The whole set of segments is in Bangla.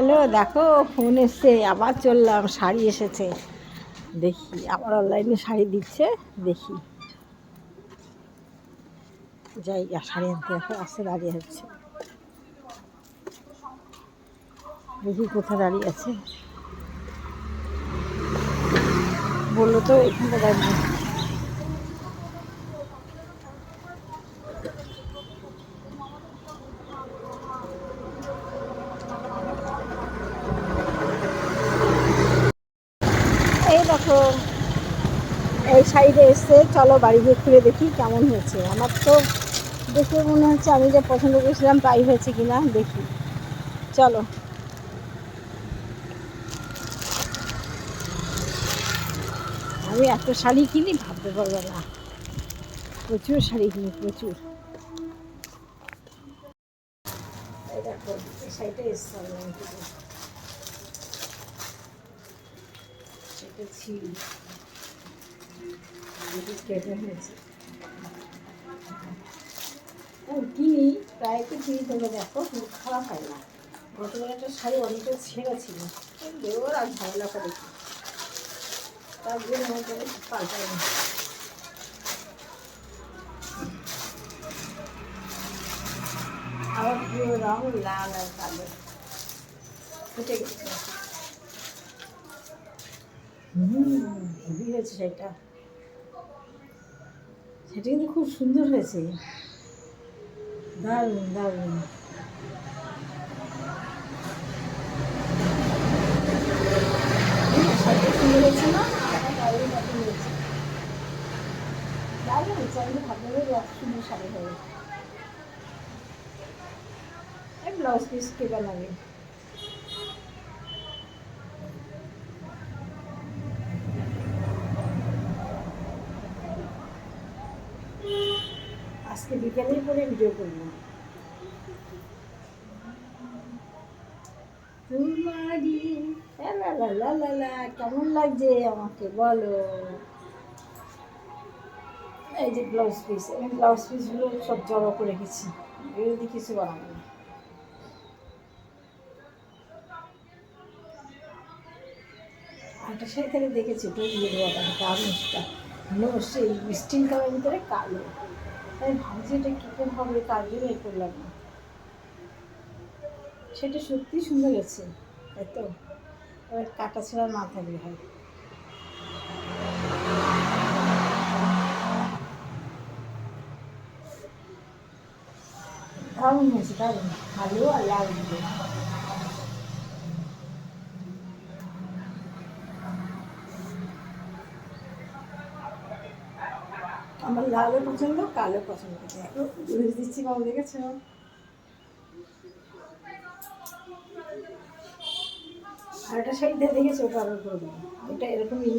হ্যালো, দেখো ফোন এসছে, আবার চললাম। শাড়ি এসেছে, দেখি আবার অনলাইনে শাড়ি দিচ্ছে, দেখি যাই শাড়ি আনতে। দেখো আসতে দাঁড়িয়ে আছে, দেখি কোথায় দাঁড়িয়ে আছে। বললো তো এখানটা দাঁড়িয়ে। এই দেখো, এই শাড়িটা এসছে। চলো বাড়ি গিয়ে খুলে দেখি কেমন হয়েছে। আমার তো দেখে মনে হচ্ছে আমি যে পছন্দ করেছিলাম তাই হয়েছে কিনা দেখি। চলো। আমি এত শাড়ি কিনি ভাবতে পারবো না, প্রচুর শাড়ি কিনি, প্রচুর। এই দেখো, এই শাড়িটা এসছে অনলাইন থেকে, সেটা ছিল কেটে হয়েছে। কিনি, প্রায় তো কিনি, তোমরা দেখো খারাপ হয় না। গতবার একটা শাড়ি অনেকটা ছেঁড়া ছিল, দেওয়ার আর ঝামেলা করে তার জন্য আমাকে পাল্টাই না। আমার প্রিয় রঙ লাল আর কালো, ফুটে গেছে। হেভি হয়েছে সেটা, সেটা কিন্তু খুব সুন্দর হয়েছে, দারুণ দারুণ। শাড়িটা সুন্দর হয়েছে না? দারুণ দারুণ হয়েছে, দারুণ হয়েছে। আমি ভাবতে এত সুন্দর শাড়ি হবে। এই ব্লাউজ পিস কে বানাবে? আজকে বিকেলেই করে ভিডিও করবো। তোমারি লা কেমন লাগছে আমাকে বলো। এই যে ব্লাউজ পিস, আমি ব্লাউজ পিসগুলো সব জড়ো করে রেখেছি, এগুলো দিয়ে কিছু বানাবো না। একটা শাড়ি থেকে দেখেছি তো দিয়ে দেওয়া দারুণ, সেই স্টিল কালার ভিতরে কালো। তাই ভাবছি এটা কীরকম হবে, তার জন্য এ করলাম না। সেটা সত্যিই সুন্দর হয়েছে, তাই তো। এবার কাটা ছেঁড়া না থাকলে হয়। দারুণ হয়েছে, দারুণ। ভালো আর লাল দিল। আমার লালও পছন্দ, কালো পছন্দ। দেখো বুঝে দিচ্ছি, কম দেখেছো। আর একটা শাড়ি দেখেছি, ওটা অর্ডার করে দেবো। ওটা এরকমই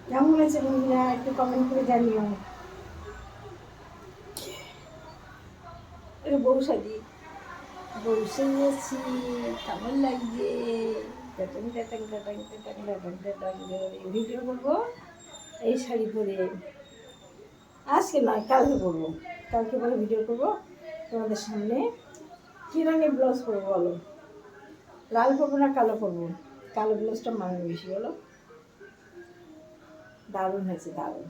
কেমন হয়েছে বন্ধুরা, একটু কমেন্ট করে জানিও। এটা বউ শাড়ি, বউ সেজেছি, কেমন লাগছে। ভিডিও করবো এই শাড়ি পরে, আজকে নয় কালকে করবো। কালকে পরে ভিডিও করবো তোমাদের সামনে। কী রঙের ব্লাউজ পরবো বলো? লাল পরবো না কালো পরবো? কালো ব্লাউজটা মানাবে বেশি, বলো। দারুণ হয়েছে, দারুণ।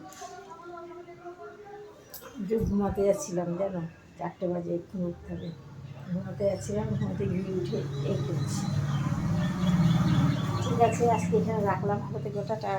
যে ঘুমাতে যাচ্ছিলাম জানো, 4টে বাজে, এক্ষুনি উঠতে হবে। ঘুমাতে যাচ্ছিলাম, ঘুমাতে গিয়ে উঠে এই করছি। ঠিক আছে, আজকে এখানে রাখলাম। ভালো থেকে, টাটা।